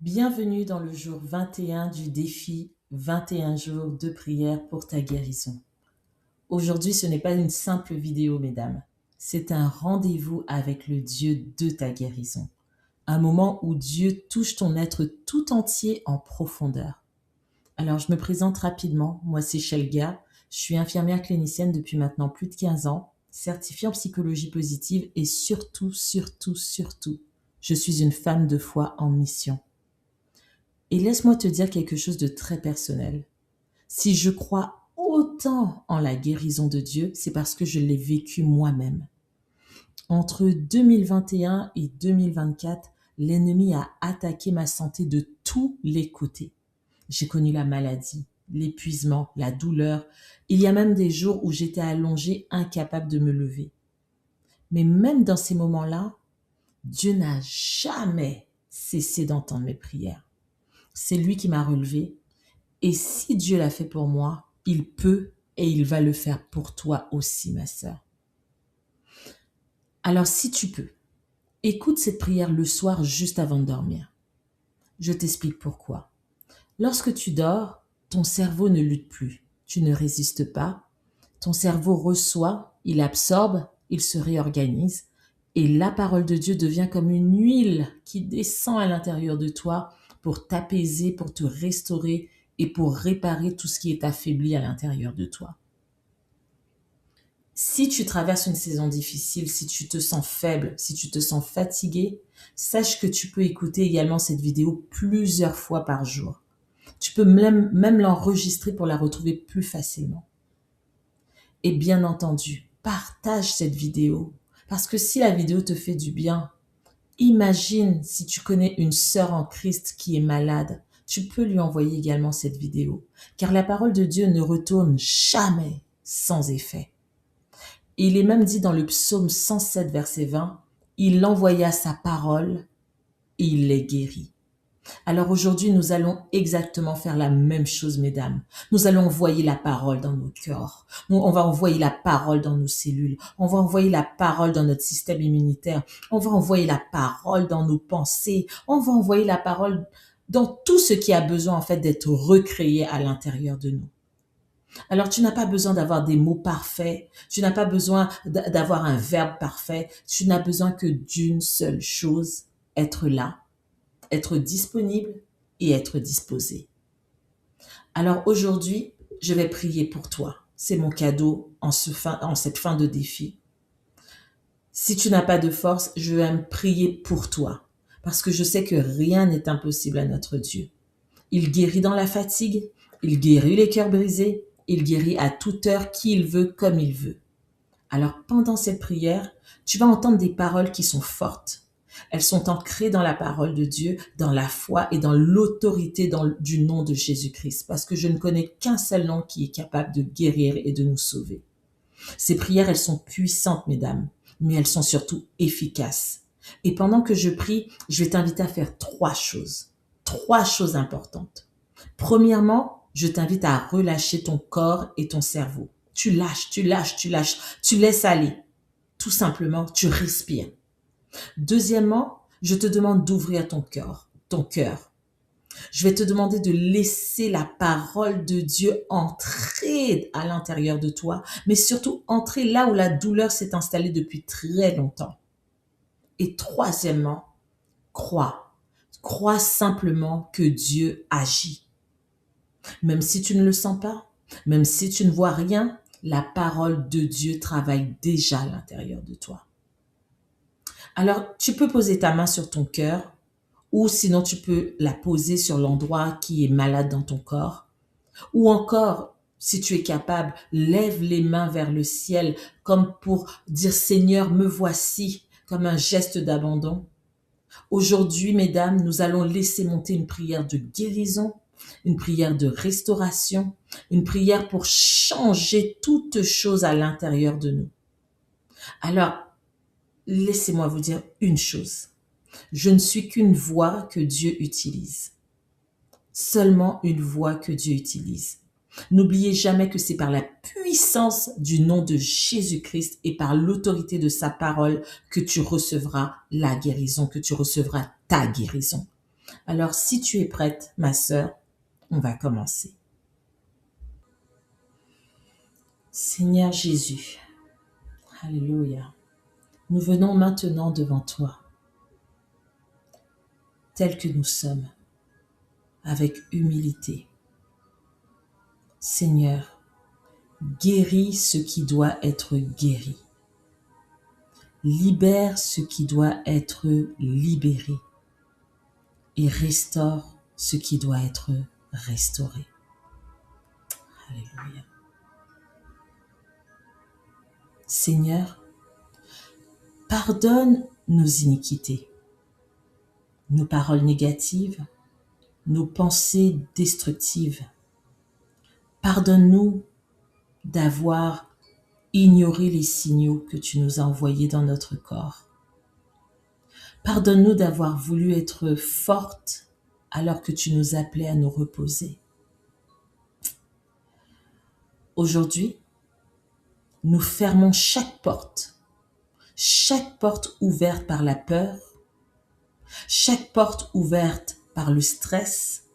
Bienvenue dans le jour 21 du défi 21 jours de prière pour ta guérison. Aujourd'hui, ce n'est pas une simple vidéo, mesdames. C'est un rendez-vous avec le Dieu de ta guérison. Un moment où Dieu touche ton être tout entier en profondeur. Alors, je me présente rapidement. Moi, c'est Shelga. Je suis infirmière clinicienne depuis maintenant plus de 15 ans, certifiée en psychologie positive et surtout, je suis une femme de foi en mission. Et laisse-moi te dire quelque chose de très personnel. Si je crois autant en la guérison de Dieu, c'est parce que je l'ai vécu moi-même. Entre 2021 et 2024, l'ennemi a attaqué ma santé de tous les côtés. J'ai connu la maladie, l'épuisement, la douleur. Il y a même des jours où j'étais allongée, incapable de me lever. Mais même dans ces moments-là, Dieu n'a jamais cessé d'entendre mes prières. C'est lui qui m'a relevée. Et si Dieu l'a fait pour moi, il peut et il va le faire pour toi aussi, ma sœur. Alors si tu peux, écoute cette prière le soir juste avant de dormir. Je t'explique pourquoi. Lorsque tu dors, ton cerveau ne lutte plus. Tu ne résistes pas. Ton cerveau reçoit, il absorbe, il se réorganise. Et la parole de Dieu devient comme une huile qui descend à l'intérieur de toi pour t'apaiser, pour te restaurer et pour réparer tout ce qui est affaibli à l'intérieur de toi. Si tu traverses une saison difficile, si tu te sens faible, si tu te sens fatigué, sache que tu peux écouter également cette vidéo plusieurs fois par jour. Tu peux même l'enregistrer pour la retrouver plus facilement. Et bien entendu, partage cette vidéo. Parce que si la vidéo te fait du bien, imagine si tu connais une sœur en Christ qui est malade. Tu peux lui envoyer également cette vidéo. Car la parole de Dieu ne retourne jamais sans effet. Et il est même dit dans le psaume 107, verset 20, « Il envoya sa parole et il les guérit. » Alors aujourd'hui, nous allons exactement faire la même chose, mesdames. Nous allons envoyer la parole dans nos cœurs. On va envoyer la parole dans nos cellules. On va envoyer la parole dans notre système immunitaire. On va envoyer la parole dans nos pensées. On va envoyer la parole dans tout ce qui a besoin, en fait, d'être recréé à l'intérieur de nous. Alors, tu n'as pas besoin d'avoir des mots parfaits. Tu n'as pas besoin d'avoir un verbe parfait. Tu n'as besoin que d'une seule chose, être là, être disponible et être disposé. Alors aujourd'hui, je vais prier pour toi. C'est mon cadeau en cette fin de défi. Si tu n'as pas de force, je vais me prier pour toi. Parce que je sais que rien n'est impossible à notre Dieu. Il guérit dans la fatigue, il guérit les cœurs brisés, il guérit à toute heure qui il veut, comme il veut. Alors pendant cette prière, tu vas entendre des paroles qui sont fortes. Elles sont ancrées dans la parole de Dieu, dans la foi et dans l'autorité du nom de Jésus-Christ. Parce que je ne connais qu'un seul nom qui est capable de guérir et de nous sauver. Ces prières, elles sont puissantes, mesdames, mais elles sont surtout efficaces. Et pendant que je prie, je vais t'inviter à faire trois choses. Trois choses importantes. Premièrement, je t'invite à relâcher ton corps et ton cerveau. Tu lâches, tu laisses aller. Tout simplement, tu respires. Deuxièmement, je te demande d'ouvrir ton cœur. Je vais te demander de laisser la parole de Dieu entrer à l'intérieur de toi, mais surtout entrer là où la douleur s'est installée depuis très longtemps. Et troisièmement, crois. Crois simplement que Dieu agit. Même si tu ne le sens pas, même si tu ne vois rien, la parole de Dieu travaille déjà à l'intérieur de toi. Alors, tu peux poser ta main sur ton cœur ou sinon tu peux la poser sur l'endroit qui est malade dans ton corps. Ou encore, si tu es capable, lève les mains vers le ciel comme pour dire « Seigneur, me voici » comme un geste d'abandon. Aujourd'hui, mesdames, nous allons laisser monter une prière de guérison, une prière de restauration, une prière pour changer toutes choses à l'intérieur de nous. Alors, laissez-moi vous dire une chose. Je ne suis qu'une voix que Dieu utilise. Seulement une voix que Dieu utilise. N'oubliez jamais que c'est par la puissance du nom de Jésus-Christ et par l'autorité de sa parole que tu recevras la guérison, que tu recevras ta guérison. Alors, si tu es prête, ma sœur, on va commencer. Seigneur Jésus, alléluia, nous venons maintenant devant toi, tels que nous sommes, avec humilité. Seigneur, guéris ce qui doit être guéri. Libère ce qui doit être libéré. Et restaure ce qui doit être restauré. Alléluia. Seigneur, pardonne nos iniquités, nos paroles négatives, nos pensées destructives. Pardonne-nous d'avoir ignoré les signaux que tu nous as envoyés dans notre corps. Pardonne-nous d'avoir voulu être forte alors que tu nous appelais à nous reposer. Aujourd'hui, nous fermons chaque porte ouverte par la peur, chaque porte ouverte par le stress,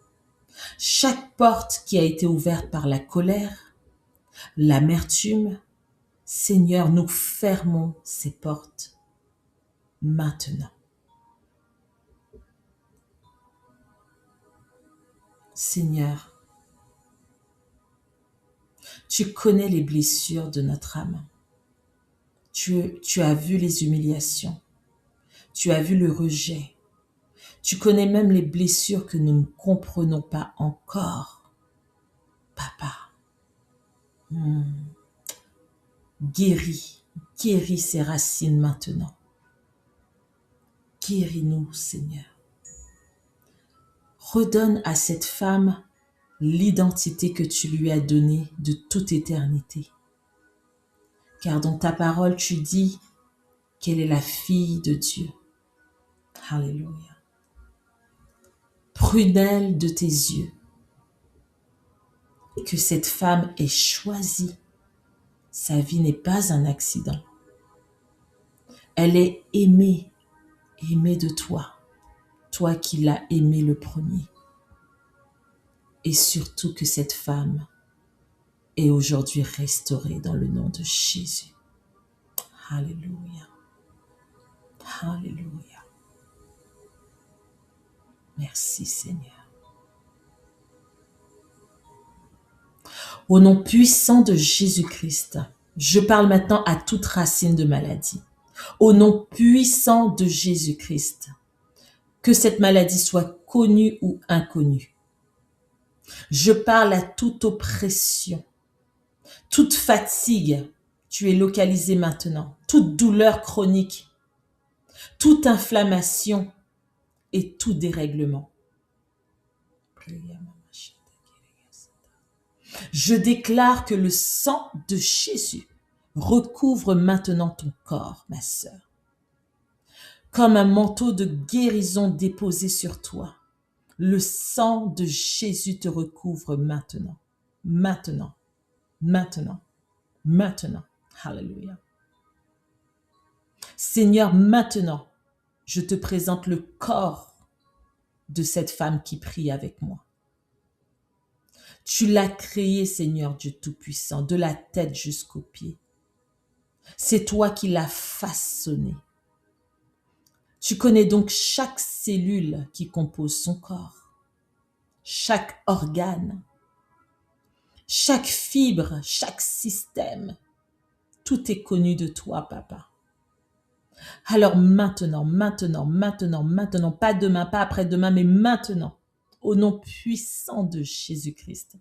chaque porte qui a été ouverte par la colère, l'amertume. Seigneur, nous fermons ces portes maintenant. Seigneur, tu connais les blessures de notre âme. Tu as vu les humiliations. Tu as vu le rejet. Tu connais même les blessures que nous ne comprenons pas encore. Papa, guéris ces racines maintenant. Guéris-nous, Seigneur. Redonne à cette femme l'identité que tu lui as donnée de toute éternité. Car dans ta parole, tu dis qu'elle est la fille de Dieu. Alléluia. Prunelle de tes yeux, que cette femme ait choisi. Sa vie n'est pas un accident. Elle est aimée de toi, toi qui l'as aimée le premier. Et surtout que cette femme est aujourd'hui restaurée dans le nom de Jésus. Alléluia. Alléluia. Merci Seigneur. Au nom puissant de Jésus-Christ, je parle maintenant à toute racine de maladie. Au nom puissant de Jésus-Christ, que cette maladie soit connue ou inconnue. Je parle à toute oppression, toute fatigue, tu es localisé maintenant, toute douleur chronique, toute inflammation et tout dérèglement. Je déclare que le sang de Jésus recouvre maintenant ton corps, ma sœur, comme un manteau de guérison déposé sur toi. Le sang de Jésus te recouvre maintenant, maintenant, maintenant, maintenant. Alléluia. Seigneur, maintenant, je te présente le corps de cette femme qui prie avec moi. Tu l'as créé, Seigneur Dieu Tout-Puissant, de la tête jusqu'aux pieds. C'est toi qui l'as façonné. Tu connais donc chaque cellule qui compose son corps, chaque organe, chaque fibre, chaque système. Tout est connu de toi, Papa. Alors maintenant, pas demain, pas après-demain, mais maintenant, au nom puissant de Jésus-Christ,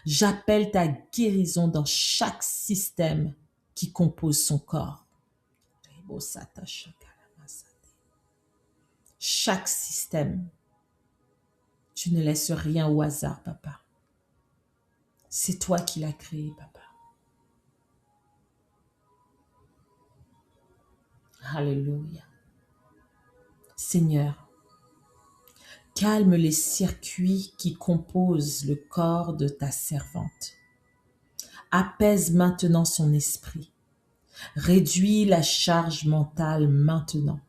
j'appelle ta guérison dans chaque système qui compose son corps. Chaque système. Tu ne laisses rien au hasard, Papa. C'est toi qui l'as créé, Papa. Alléluia. Seigneur, calme les circuits qui composent le corps de ta servante. Apaise maintenant son esprit. Réduis la charge mentale maintenant.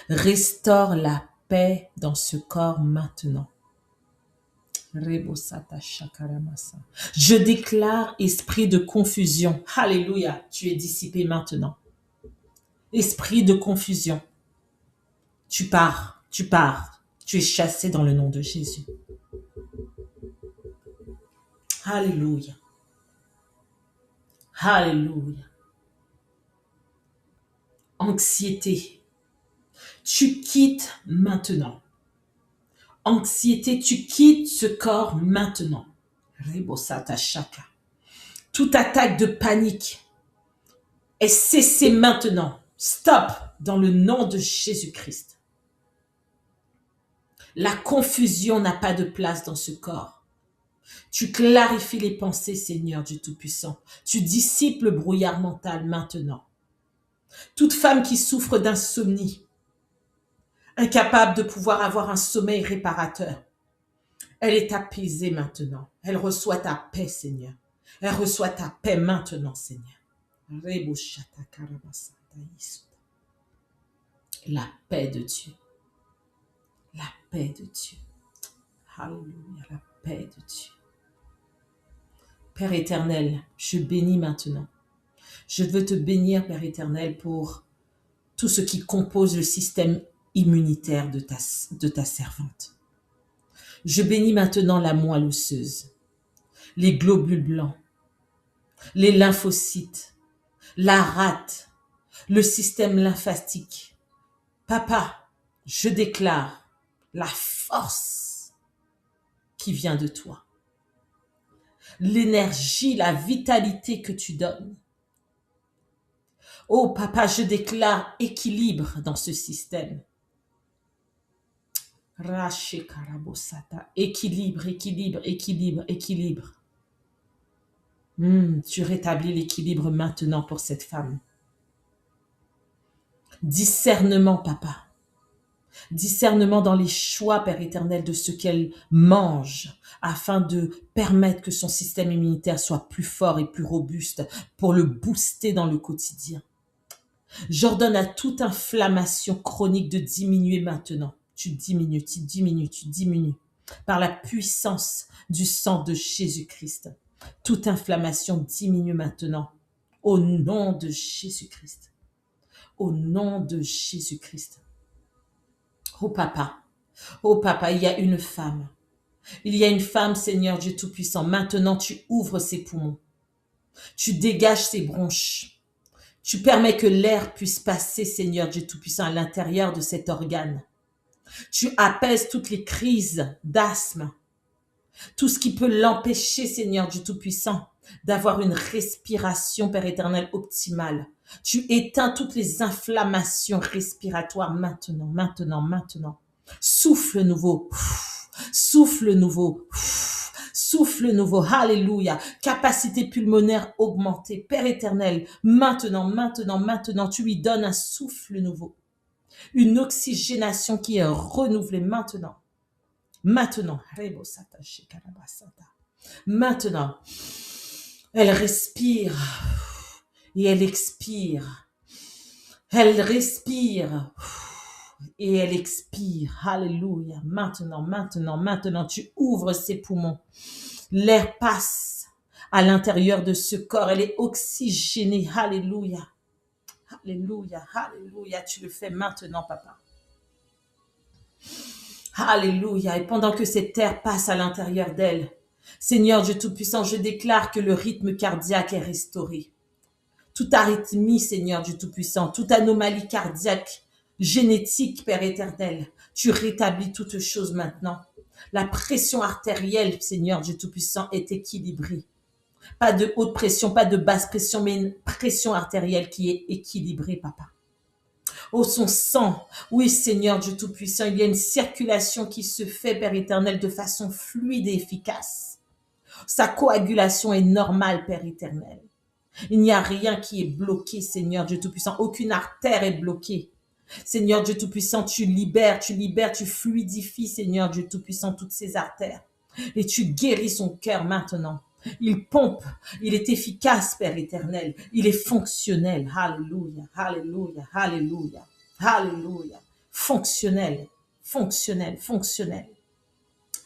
Restaure la paix dans ce corps maintenant. Rebosata shakaramasa. Je déclare esprit de confusion. Alléluia, tu es dissipé maintenant. Esprit de confusion. Tu pars, tu pars. Tu es chassé dans le nom de Jésus. Alléluia. Alléluia. Anxiété, tu quittes maintenant. Anxiété, tu quittes ce corps maintenant. Rebosata shaka. Toute attaque de panique est cessée maintenant. Stop dans le nom de Jésus-Christ. La confusion n'a pas de place dans ce corps. Tu clarifies les pensées, Seigneur Dieu Tout-Puissant. Tu dissipes le brouillard mental maintenant. Toute femme qui souffre d'insomnie, incapable de pouvoir avoir un sommeil réparateur, elle est apaisée maintenant. Elle reçoit ta paix, Seigneur. Elle reçoit ta paix maintenant, Seigneur. La paix de Dieu. La paix de Dieu. Alléluia, la paix de Dieu. Père éternel, je bénis maintenant. Je veux te bénir, Père éternel, pour tout ce qui compose le système immunitaire de ta servante. Je bénis maintenant la moelle osseuse, les globules blancs, les lymphocytes, la rate, le système lymphatique. Papa, je déclare la force qui vient de toi, l'énergie, la vitalité que tu donnes. Oh papa, je déclare équilibre dans ce système. Équilibre, équilibre, équilibre, équilibre. Tu rétablis l'équilibre maintenant pour cette femme. Discernement, papa. Discernement dans les choix, Père éternel, de ce qu'elle mange, afin de permettre que son système immunitaire soit plus fort et plus robuste pour le booster dans le quotidien. J'ordonne à toute inflammation chronique de diminuer maintenant. Tu diminues, tu diminues, tu diminues. Par la puissance du sang de Jésus-Christ. Toute inflammation diminue maintenant. Au nom de Jésus-Christ. Au nom de Jésus-Christ. Oh papa, il y a une femme. Il y a une femme, Seigneur Dieu Tout-Puissant. Maintenant, tu ouvres ses poumons. Tu dégages ses bronches. Tu permets que l'air puisse passer, Seigneur Dieu Tout-Puissant, à l'intérieur de cet organe. Tu apaises toutes les crises d'asthme, tout ce qui peut l'empêcher, Seigneur Dieu Tout-Puissant, d'avoir une respiration, Père éternel, optimale. Tu éteins toutes les inflammations respiratoires maintenant, maintenant, maintenant. Souffle nouveau, souffle nouveau, souffle nouveau, alléluia. Capacité pulmonaire augmentée, Père éternel, maintenant, maintenant, maintenant, tu lui donnes un souffle nouveau. Une oxygénation qui est renouvelée maintenant. Maintenant, maintenant, elle respire et elle expire. Elle respire et elle expire. Alléluia. Maintenant, maintenant, maintenant, tu ouvres ses poumons. L'air passe à l'intérieur de ce corps. Elle est oxygénée. Alléluia. Alléluia, alléluia, tu le fais maintenant, papa. Alléluia, et pendant que cette terre passe à l'intérieur d'elle, Seigneur Dieu Tout-Puissant, je déclare que le rythme cardiaque est restauré. Toute arythmie, Seigneur Dieu Tout-Puissant, toute anomalie cardiaque, génétique, Père éternel, tu rétablis toutes choses maintenant. La pression artérielle, Seigneur Dieu Tout-Puissant, est équilibrée. Pas de haute pression, pas de basse pression, mais une pression artérielle qui est équilibrée, papa. Oh, son sang, oui, Seigneur Dieu Tout-Puissant, il y a une circulation qui se fait, Père éternel, de façon fluide et efficace. Sa coagulation est normale, Père éternel. Il n'y a rien qui est bloqué, Seigneur Dieu Tout-Puissant. Aucune artère est bloquée. Seigneur Dieu Tout-Puissant, tu libères, tu fluidifies, Seigneur Dieu Tout-Puissant, toutes ces artères. Et tu guéris son cœur maintenant. Il pompe, il est efficace, Père éternel. Il est fonctionnel. Alléluia, alléluia, alléluia, alléluia. Fonctionnel, fonctionnel, fonctionnel.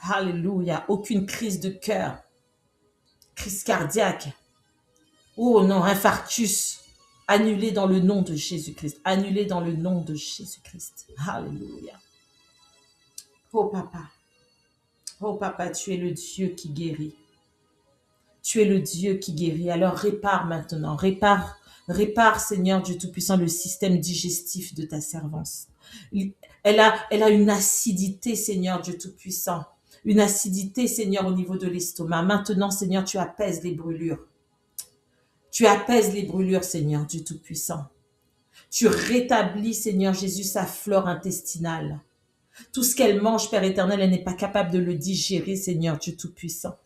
Alléluia. Aucune crise de cœur, crise cardiaque. Oh non, infarctus. Annulé dans le nom de Jésus-Christ. Annulé dans le nom de Jésus-Christ. Alléluia. Oh papa. Oh papa, tu es le Dieu qui guérit. Tu es le Dieu qui guérit. Alors répare maintenant. Répare, répare, Seigneur Dieu Tout-Puissant, le système digestif de ta servante. Elle a une acidité, Seigneur Dieu Tout-Puissant. Une acidité, Seigneur, au niveau de l'estomac. Maintenant, Seigneur, tu apaises les brûlures. Tu apaises les brûlures, Seigneur Dieu Tout-Puissant. Tu rétablis, Seigneur Jésus, sa flore intestinale. Tout ce qu'elle mange, Père éternel, elle n'est pas capable de le digérer, Seigneur Dieu Tout-Puissant.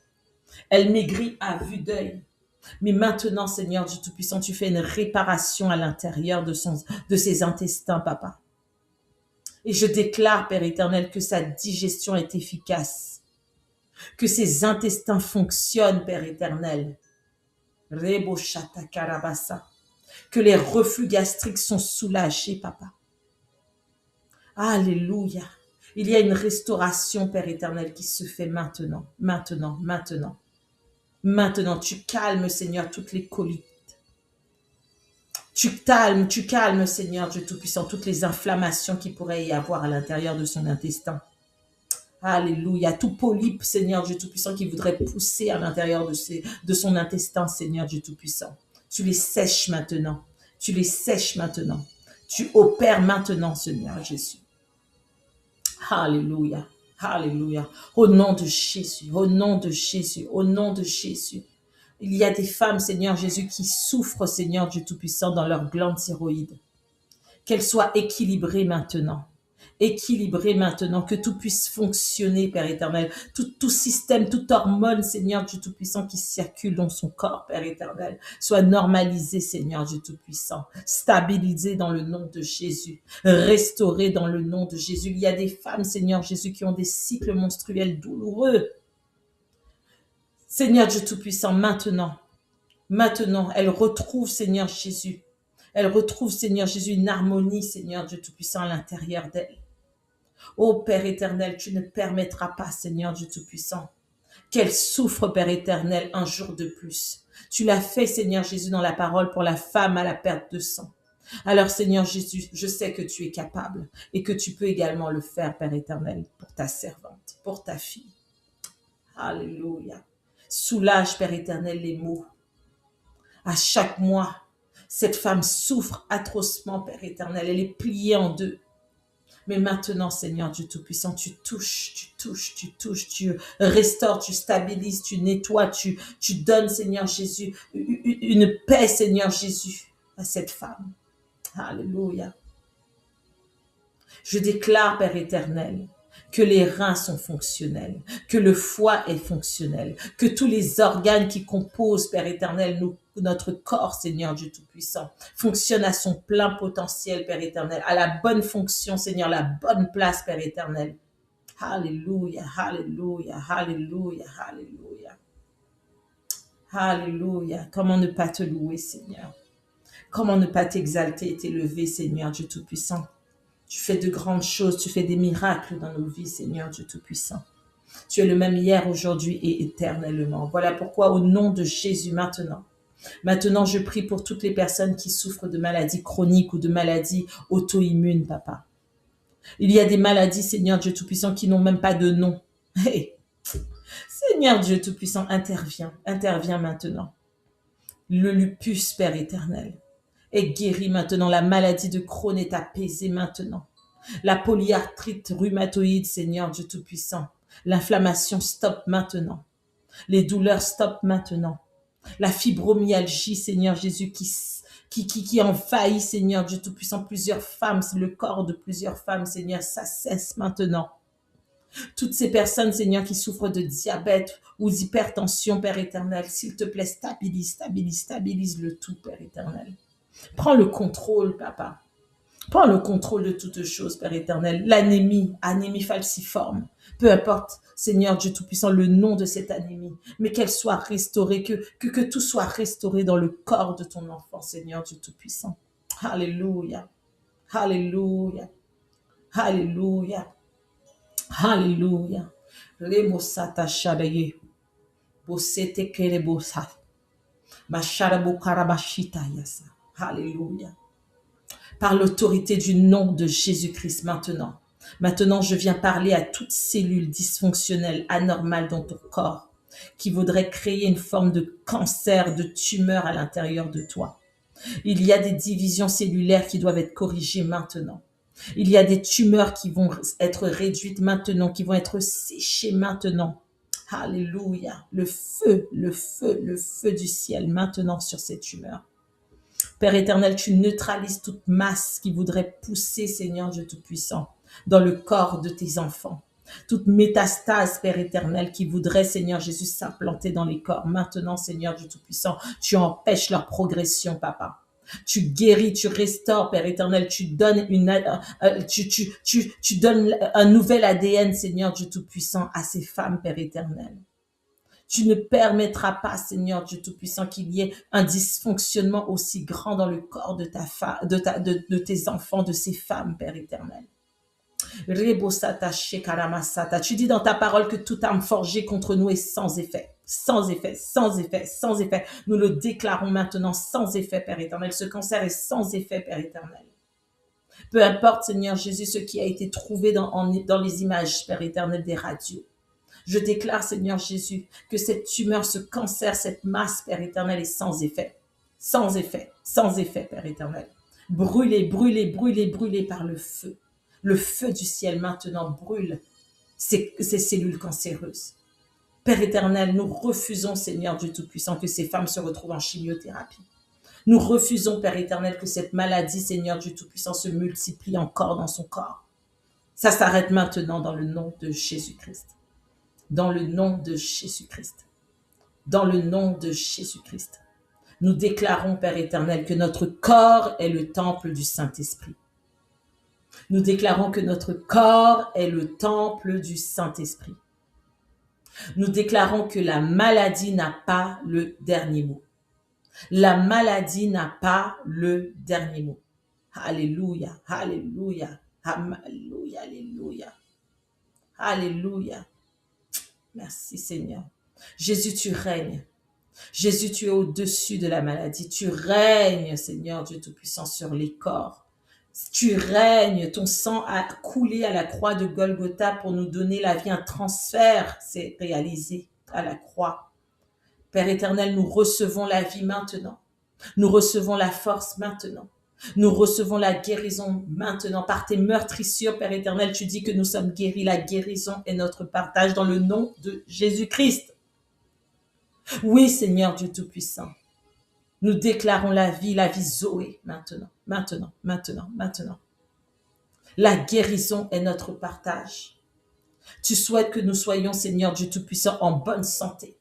Elle maigrit à vue d'œil. Mais maintenant, Seigneur Dieu Tout-Puissant, tu fais une réparation à l'intérieur de ses intestins, Papa. Et je déclare, Père éternel, que sa digestion est efficace. Que ses intestins fonctionnent, Père éternel. Rebo shata karabasa. Que les reflux gastriques sont soulagés, Papa. Alléluia. Il y a une restauration, Père éternel, qui se fait maintenant, maintenant, maintenant. Maintenant, tu calmes, Seigneur, toutes les coliques. Tu calmes, Seigneur Dieu Tout-Puissant, toutes les inflammations qui pourraient y avoir à l'intérieur de son intestin. Alléluia. Tout polype, Seigneur Dieu Tout-Puissant, qui voudrait pousser à l'intérieur de son intestin, Seigneur Dieu Tout-Puissant. Tu les sèches maintenant. Tu les sèches maintenant. Tu opères maintenant, Seigneur Jésus. Alléluia. Alléluia. Au nom de Jésus, au nom de Jésus, au nom de Jésus. Il y a des femmes, Seigneur Jésus, qui souffrent, Seigneur Dieu Tout-Puissant, dans leur glande thyroïde. Qu'elles soient équilibrées maintenant. Équilibrées maintenant, que tout puisse fonctionner, Père éternel. Tout système, toute hormone, Seigneur Dieu Tout-Puissant, qui circule dans son corps, Père éternel, soit normalisé, Seigneur Dieu Tout-Puissant. Stabilisé dans le nom de Jésus. Restauré dans le nom de Jésus. Il y a des femmes, Seigneur Jésus, qui ont des cycles menstruels douloureux. Seigneur Dieu Tout-Puissant, maintenant, elles retrouvent, Seigneur Jésus, elles retrouvent, Seigneur Jésus, une harmonie, Seigneur Dieu Tout-Puissant, à l'intérieur d'elles. Ô Père éternel, tu ne permettras pas, Seigneur Dieu Tout-Puissant, qu'elles souffrent, Père éternel, un jour de plus. Tu l'as fait, Seigneur Jésus, dans la parole pour la femme à la perte de sang. Alors, Seigneur Jésus, je sais que tu es capable et que tu peux également le faire, Père éternel, pour ta servante, pour ta fille. Alléluia. Soulage, Père éternel, les maux. À chaque mois, cette femme souffre atrocement, Père éternel. Elle est pliée en deux. Mais maintenant, Seigneur Dieu Tout-Puissant, tu touches, tu restaures, tu stabilises, tu nettoies, tu donnes, Seigneur Jésus, une paix, Seigneur Jésus, à cette femme. Alléluia. Je déclare, Père éternel, que les reins sont fonctionnels, que le foie est fonctionnel, que tous les organes qui composent, Père éternel, notre corps, Seigneur Dieu Tout-Puissant, fonctionnent à son plein potentiel, Père éternel, à la bonne fonction, Seigneur, la bonne place, Père éternel. Alléluia, alléluia, alléluia, alléluia. Alléluia. Comment ne pas te louer, Seigneur? Comment ne pas t'exalter et t'élever, Seigneur Dieu Tout-Puissant? Tu fais de grandes choses, tu fais des miracles dans nos vies, Seigneur Dieu Tout-Puissant. Tu es le même hier, aujourd'hui et éternellement. Voilà pourquoi, au nom de Jésus, maintenant, je prie pour toutes les personnes qui souffrent de maladies chroniques ou de maladies auto-immunes, Papa. Il y a des maladies, Seigneur Dieu Tout-Puissant, qui n'ont même pas de nom. Hey. Seigneur Dieu Tout-Puissant, interviens maintenant. Le lupus, Père éternel, est guéri maintenant. La maladie de Crohn est apaisée maintenant. La polyarthrite rhumatoïde, Seigneur Dieu Tout-Puissant. L'inflammation stop maintenant. Les douleurs stop maintenant. La fibromyalgie, Seigneur Jésus, qui envahit, Seigneur Dieu Tout-Puissant, plusieurs femmes, le corps de plusieurs femmes, Seigneur, ça cesse maintenant. Toutes ces personnes, Seigneur, qui souffrent de diabète ou d'hypertension, Père éternel, s'il te plaît, stabilise le tout, Père éternel. Prends le contrôle, Papa. Prends le contrôle de toutes choses, Père éternel. L'anémie, anémie falciforme, peu importe, Seigneur Dieu Tout-Puissant, le nom de cette anémie, mais qu'elle soit restaurée, que tout soit restauré dans le corps de ton enfant, Seigneur Dieu Tout-Puissant. Alléluia, alléluia, alléluia. Alléluia. Rebosata shadaye. Bosete kerebosa. Masharabokarabashita yasa. Alléluia. Par l'autorité du nom de Jésus-Christ maintenant. Maintenant, je viens parler à toute cellule dysfonctionnelle, anormale dans ton corps, qui voudrait créer une forme de cancer, de tumeur à l'intérieur de toi. Il y a des divisions cellulaires qui doivent être corrigées maintenant. Il y a des tumeurs qui vont être réduites maintenant, qui vont être séchées maintenant. Alléluia. Le feu, le feu, le feu du ciel maintenant sur ces tumeurs. Père éternel, tu neutralises toute masse qui voudrait pousser, Seigneur Dieu Tout-Puissant, dans le corps de tes enfants. Toute métastase, Père éternel, qui voudrait, Seigneur Jésus, s'implanter dans les corps. Maintenant, Seigneur Dieu Tout-Puissant, tu empêches leur progression, Papa. Tu guéris, tu restaures, Père éternel, tu donnes tu donnes un nouvel ADN, Seigneur Dieu Tout-Puissant, à ces femmes, Père éternel. Tu ne permettras pas, Seigneur Dieu Tout-Puissant, qu'il y ait un dysfonctionnement aussi grand dans le corps de de tes enfants, de ces femmes, Père éternel. Rebosata shekaramasata. Tu dis dans ta parole que toute arme forgée contre nous est sans effet. Sans effet, sans effet, sans effet. Nous le déclarons maintenant sans effet, Père éternel. Ce cancer est sans effet, Père éternel. Peu importe, Seigneur Jésus, ce qui a été trouvé dans les images, Père éternel, des radios. Je déclare, Seigneur Jésus, que cette tumeur, ce cancer, cette masse, Père éternel, est sans effet. Sans effet, sans effet, Père éternel. Brûlez, brûlez, brûlez, brûlez par le feu. Le feu du ciel maintenant brûle ces cellules cancéreuses. Père éternel, nous refusons, Seigneur Dieu Tout-Puissant, que ces femmes se retrouvent en chimiothérapie. Nous refusons, Père éternel, que cette maladie, Seigneur Dieu Tout-Puissant, se multiplie encore dans son corps. Ça s'arrête maintenant dans le nom de Jésus-Christ. Dans le nom de Jésus-Christ. Dans le nom de Jésus-Christ. Nous déclarons, Père éternel, que notre corps est le temple du Saint-Esprit. Nous déclarons que notre corps est le temple du Saint-Esprit. Nous déclarons que la maladie n'a pas le dernier mot. La maladie n'a pas le dernier mot. Alléluia, alléluia, alléluia, alléluia, alléluia. Merci Seigneur. Jésus, tu règnes. Jésus, tu es au-dessus de la maladie. Tu règnes, Seigneur Dieu Tout-Puissant, sur les corps. Tu règnes, ton sang a coulé à la croix de Golgotha pour nous donner la vie. Un transfert s'est réalisé à la croix. Père éternel, nous recevons la vie maintenant. Nous recevons la force maintenant. Nous recevons la guérison maintenant. Par tes meurtrissures, Père éternel, tu dis que nous sommes guéris. La guérison est notre partage dans le nom de Jésus-Christ. Oui, Seigneur Dieu Tout-Puissant. Nous déclarons la vie Zoé, maintenant, maintenant, maintenant, maintenant. La guérison est notre partage. Tu souhaites que nous soyons, Seigneur Dieu Tout-Puissant, en bonne santé.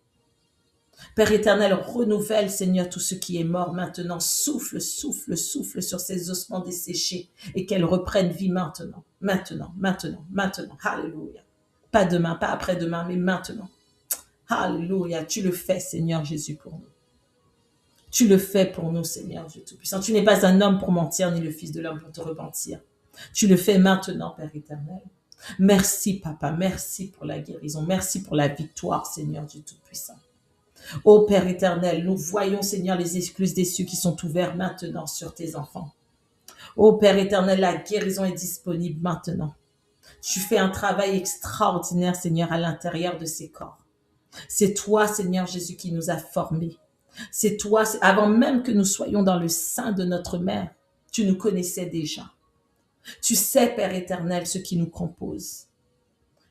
Père éternel, renouvelle, Seigneur, tout ce qui est mort maintenant. Souffle, souffle, souffle sur ces ossements desséchés et qu'elles reprennent vie maintenant, maintenant, maintenant, maintenant. Alléluia. Pas demain, pas après-demain, mais maintenant. Alléluia. Tu le fais, Seigneur Jésus, pour nous. Tu le fais pour nous, Seigneur Dieu Tout-Puissant. Tu n'es pas un homme pour mentir, ni le fils de l'homme pour te repentir. Tu le fais maintenant, Père éternel. Merci, Papa. Merci pour la guérison. Merci pour la victoire, Seigneur Dieu Tout-Puissant. Ô Père éternel, nous voyons, Seigneur, les excuses des cieux qui sont ouverts maintenant sur tes enfants. Ô Père éternel, la guérison est disponible maintenant. Tu fais un travail extraordinaire, Seigneur, à l'intérieur de ces corps. C'est toi, Seigneur Jésus, qui nous a formés. C'est toi, avant même que nous soyons dans le sein de notre mère, tu nous connaissais déjà. Tu sais, Père éternel, ce qui nous compose.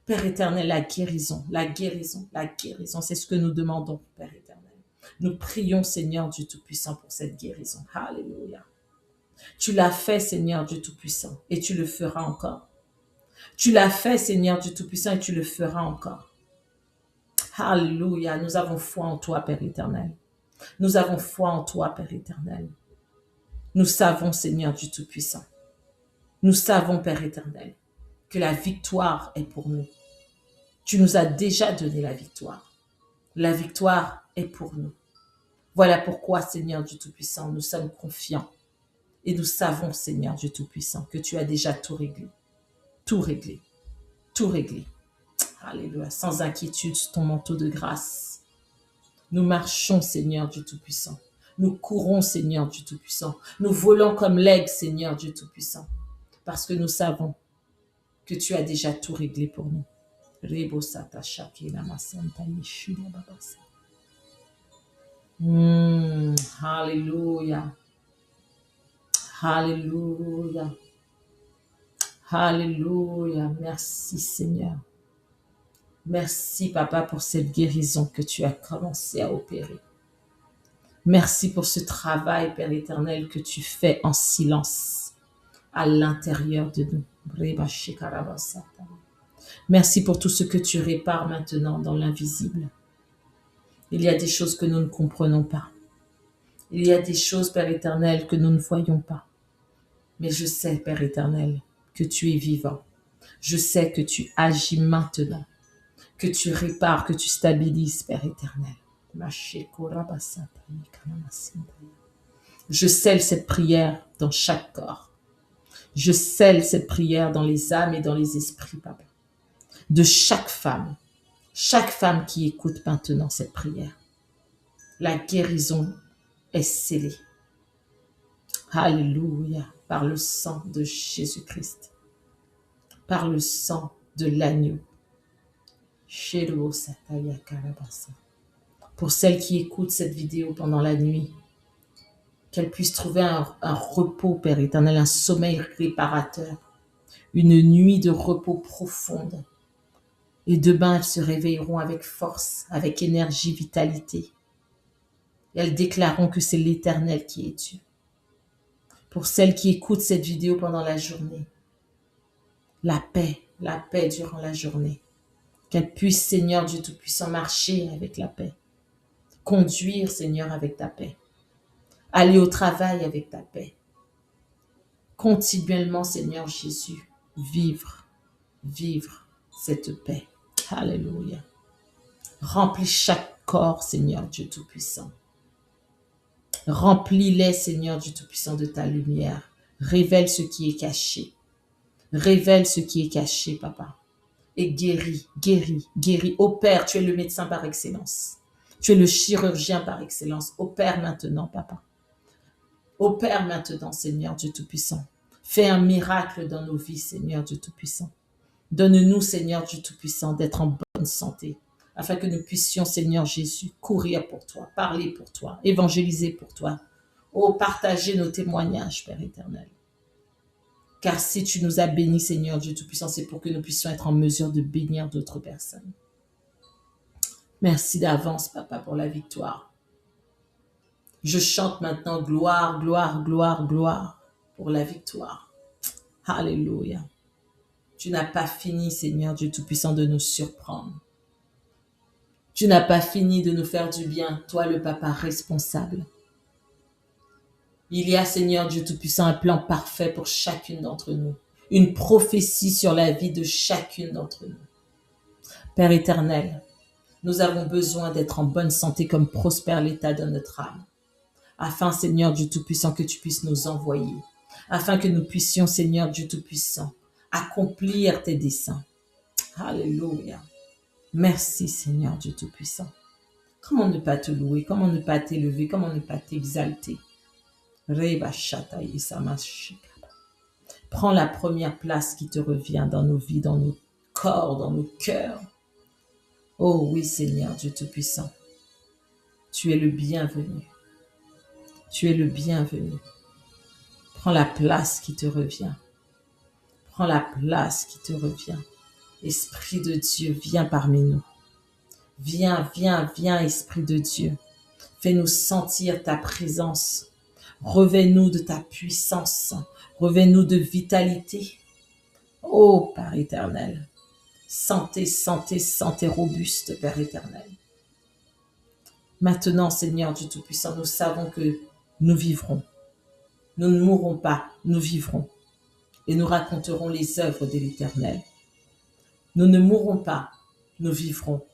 Père éternel, la guérison, la guérison, la guérison, c'est ce que nous demandons, Père éternel. Nous prions, Seigneur Dieu Tout-Puissant, pour cette guérison. Alléluia. Tu l'as fait, Seigneur Dieu Tout-Puissant, et tu le feras encore. Tu l'as fait, Seigneur Dieu Tout-Puissant, et tu le feras encore. Alléluia. Nous avons foi en toi, Père éternel. Nous avons foi en toi, Père éternel. Nous savons, Seigneur Dieu Tout-Puissant. Nous savons, Père éternel, que la victoire est pour nous. Tu nous as déjà donné la victoire. La victoire est pour nous. Voilà pourquoi, Seigneur Dieu Tout-Puissant, nous sommes confiants. Et nous savons, Seigneur Dieu Tout-Puissant, que tu as déjà tout réglé. Tout réglé. tout régler. Alléluia. Sans inquiétude, sous ton manteau de grâce. Nous marchons, Seigneur Dieu Tout-Puissant. Nous courons, Seigneur Dieu Tout-Puissant. Nous volons comme l'aigle, Seigneur Dieu Tout-Puissant. Parce que nous savons que tu as déjà tout réglé pour nous. Alléluia. Alléluia. Alléluia. Merci, Seigneur. Merci, Papa, pour cette guérison que tu as commencé à opérer. Merci pour ce travail, Père éternel, que tu fais en silence à l'intérieur de nous. Merci pour tout ce que tu répares maintenant dans l'invisible. Il y a des choses que nous ne comprenons pas. Il y a des choses, Père éternel, que nous ne voyons pas. Mais je sais, Père éternel, que tu es vivant. Je sais que tu agis maintenant, que tu répares, que tu stabilises, Père éternel. Je scelle cette prière dans chaque corps. Je scelle cette prière dans les âmes et dans les esprits, Papa. De chaque femme qui écoute maintenant cette prière. La guérison est scellée. Alléluia, par le sang de Jésus-Christ, par le sang de l'agneau. Pour celles qui écoutent cette vidéo pendant la nuit, qu'elles puissent trouver un repos, Père éternel, un sommeil réparateur, une nuit de repos profonde. Et demain, elles se réveilleront avec force, avec énergie, vitalité. Et elles déclareront que c'est l'Éternel qui est Dieu. Pour celles qui écoutent cette vidéo pendant la journée, la paix durant la journée. Qu'elles puissent, Seigneur Dieu Tout-Puissant, marcher avec la paix. Conduire, Seigneur, avec ta paix. Aller au travail avec ta paix. Continuellement, Seigneur Jésus, vivre cette paix. Alléluia. Remplis chaque corps, Seigneur Dieu Tout-Puissant. Remplis-les, Seigneur Dieu Tout-Puissant, de ta lumière. Révèle ce qui est caché. Révèle ce qui est caché, Papa. Et guéris. Opère, tu es le médecin par excellence. Tu es le chirurgien par excellence. Opère maintenant, Papa. Opère maintenant, Seigneur Dieu Tout-Puissant. Fais un miracle dans nos vies, Seigneur Dieu Tout-Puissant. Donne-nous, Seigneur Dieu Tout-Puissant, d'être en bonne santé, afin que nous puissions, Seigneur Jésus, courir pour toi, parler pour toi, évangéliser pour toi. Oh, partager nos témoignages, Père éternel. Car si tu nous as bénis, Seigneur Dieu Tout-Puissant, c'est pour que nous puissions être en mesure de bénir d'autres personnes. Merci d'avance, Papa, pour la victoire. Je chante maintenant gloire, gloire, gloire, gloire pour la victoire. Alléluia. Tu n'as pas fini, Seigneur Dieu Tout-Puissant, de nous surprendre. Tu n'as pas fini de nous faire du bien, toi le Papa responsable. Il y a, Seigneur Dieu Tout-Puissant, un plan parfait pour chacune d'entre nous. Une prophétie sur la vie de chacune d'entre nous. Père éternel, nous avons besoin d'être en bonne santé comme prospère l'état de notre âme. Afin, Seigneur Dieu Tout-Puissant, que tu puisses nous envoyer. Afin que nous puissions, Seigneur Dieu Tout-Puissant, accomplir tes desseins. Alléluia. Merci, Seigneur Dieu Tout-Puissant. Comment ne pas te louer? Comment ne pas t'élever? Comment ne pas t'exalter? Prends la première place qui te revient dans nos vies, dans nos corps, dans nos cœurs. Oh oui, Seigneur Dieu Tout-Puissant. Tu es le bienvenu. Tu es le bienvenu. Prends la place qui te revient. Prends la place qui te revient. Esprit de Dieu, viens parmi nous. Viens, Esprit de Dieu. Fais-nous sentir ta présence. Revêt-nous de ta puissance. Revêt-nous de vitalité. Ô Père éternel. Santé robuste, Père éternel. Maintenant, Seigneur Dieu Tout-Puissant, nous savons que nous vivrons. Nous ne mourrons pas, nous vivrons. Et nous raconterons les œuvres de l'Éternel. Nous ne mourrons pas, nous vivrons.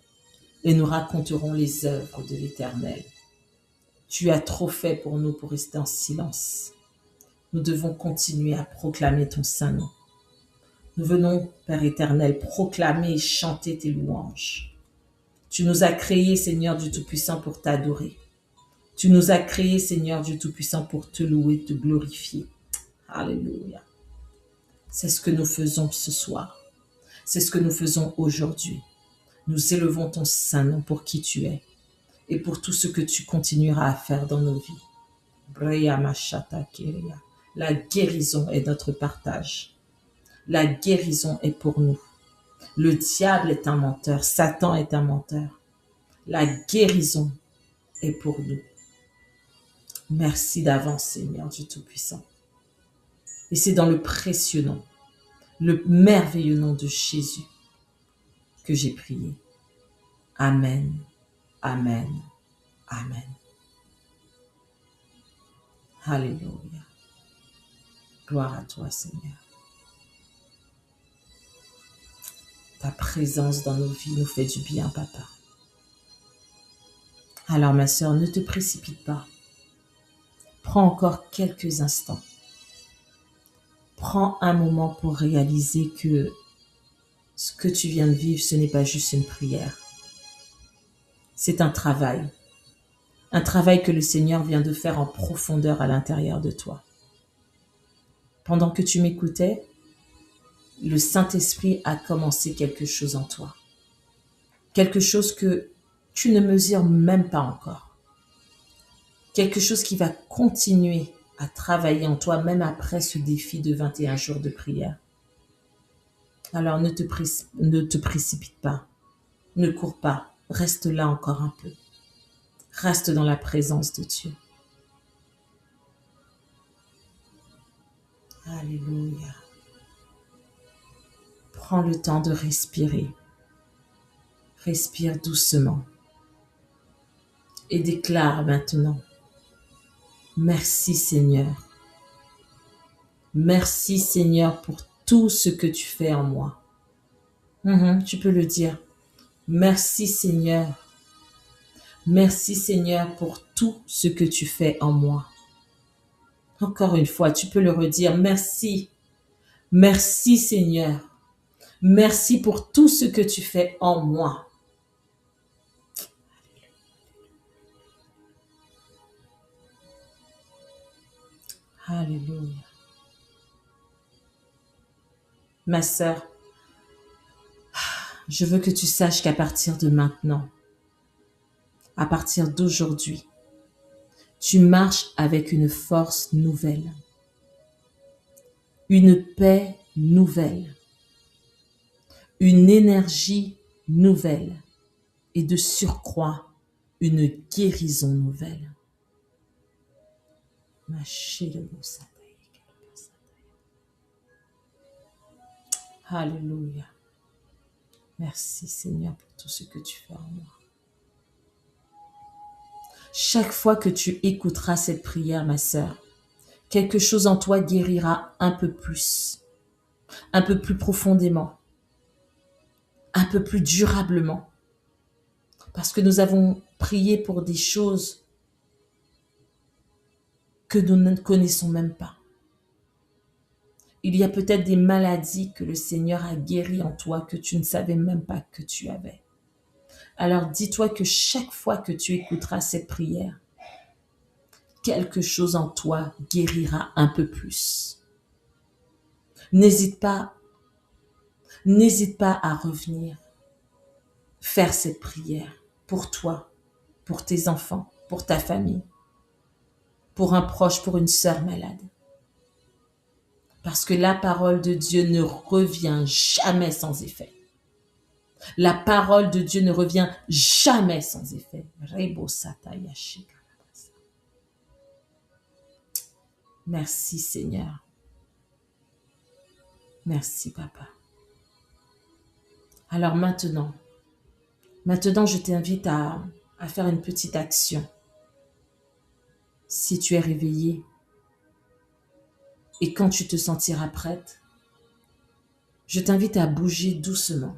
Et nous raconterons les œuvres de l'Éternel. Tu as trop fait pour nous pour rester en silence. Nous devons continuer à proclamer ton saint nom. Nous venons, Père éternel, proclamer et chanter tes louanges. Tu nous as créés, Seigneur Dieu Tout-Puissant, pour t'adorer. Tu nous as créés, Seigneur Dieu Tout-Puissant, pour te louer, te glorifier. Alléluia. C'est ce que nous faisons ce soir. C'est ce que nous faisons aujourd'hui. Nous élevons ton saint nom pour qui tu es et pour tout ce que tu continueras à faire dans nos vies. Breya Mashata Keria. La guérison est notre partage. La guérison est pour nous. Le diable est un menteur, Satan est un menteur. La guérison est pour nous. Merci d'avance, Seigneur Dieu Tout-Puissant. Et c'est dans le précieux nom, le merveilleux nom de Jésus que j'ai prié. Amen, amen, amen. Alléluia. Gloire à toi, Seigneur. Ta présence dans nos vies nous fait du bien, Papa. Alors, ma sœur, ne te précipite pas. Prends encore quelques instants. Prends un moment pour réaliser que ce que tu viens de vivre, ce n'est pas juste une prière. C'est un travail que le Seigneur vient de faire en profondeur à l'intérieur de toi. Pendant que tu m'écoutais, le Saint-Esprit a commencé quelque chose en toi. Quelque chose que tu ne mesures même pas encore. Quelque chose qui va continuer à travailler en toi même après ce défi de 21 jours de prière. Alors ne te précipite pas, ne cours pas, reste là encore un peu. Reste dans la présence de Dieu. Alléluia. Prends le temps de respirer. Respire doucement. Et déclare maintenant: merci Seigneur. Merci Seigneur pour tout ce que tu fais en moi. Tu peux le dire. Merci Seigneur. Merci Seigneur pour tout ce que tu fais en moi. Encore une fois, tu peux le redire. Merci. Merci Seigneur. Merci pour tout ce que tu fais en moi. Alléluia. Ma sœur, je veux que tu saches qu'à partir de maintenant, à partir d'aujourd'hui, tu marches avec une force nouvelle, une paix nouvelle, une énergie nouvelle et de surcroît, une guérison nouvelle. Alléluia. Merci Seigneur pour tout ce que tu fais en moi. Chaque fois que tu écouteras cette prière, ma sœur, quelque chose en toi guérira un peu plus profondément, un peu plus durablement. Parce que nous avons prié pour des choses que nous ne connaissons même pas. Il y a peut-être des maladies que le Seigneur a guéries en toi que tu ne savais même pas que tu avais. Alors dis-toi que chaque fois que tu écouteras cette prière, quelque chose en toi guérira un peu plus. N'hésite pas à revenir faire cette prière pour toi, pour tes enfants, pour ta famille, pour un proche, pour une sœur malade. Parce que la parole de Dieu ne revient jamais sans effet. La parole de Dieu ne revient jamais sans effet. Merci Seigneur. Merci Papa. Alors maintenant, je t'invite à faire une petite action. Si tu es réveillé et quand tu te sentiras prête, je t'invite à bouger doucement.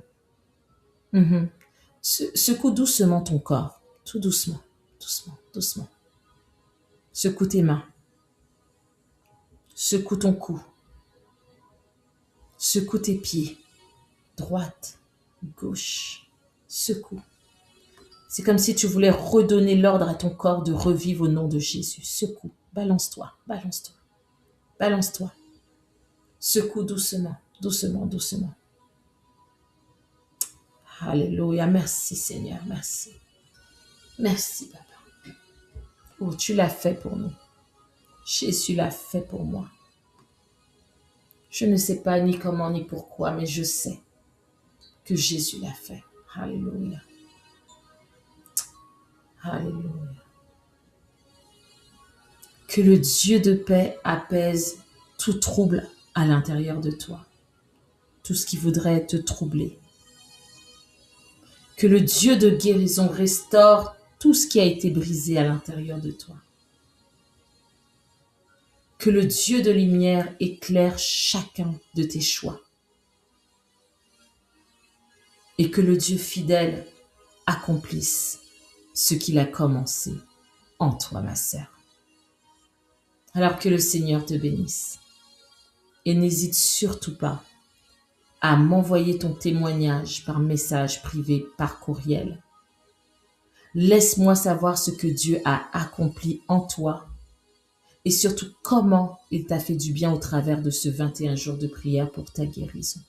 Secoue doucement ton corps, tout doucement, doucement. Secoue tes mains, secoue ton cou, Secoue tes pieds. Droite, gauche. Secoue. C'est comme si tu voulais redonner l'ordre à ton corps de revivre au nom de Jésus. Secoue. Balance-toi. Balance-toi. Balance-toi. Secoue doucement. Doucement, doucement. Alléluia. Merci Seigneur. Merci. Merci Papa. Oh, tu l'as fait pour nous. Jésus l'a fait pour moi. Je ne sais pas ni comment ni pourquoi, mais je sais que Jésus l'a fait. Alléluia. Alléluia. Que le Dieu de paix apaise tout trouble à l'intérieur de toi. Tout ce qui voudrait te troubler. Que le Dieu de guérison restaure tout ce qui a été brisé à l'intérieur de toi. Que le Dieu de lumière éclaire chacun de tes choix. Et que le Dieu fidèle accomplisse ce qu'il a commencé en toi, ma sœur. Alors que le Seigneur te bénisse. Et n'hésite surtout pas à m'envoyer ton témoignage par message privé, par courriel. Laisse-moi savoir ce que Dieu a accompli en toi et surtout comment il t'a fait du bien au travers de ce 21 jours de prière pour ta guérison.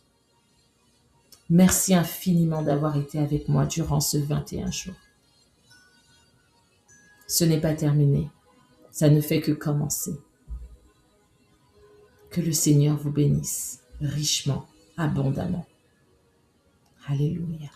Merci infiniment d'avoir été avec moi durant ce 21 jours. Ce n'est pas terminé, ça ne fait que commencer. Que le Seigneur vous bénisse richement, abondamment. Alléluia.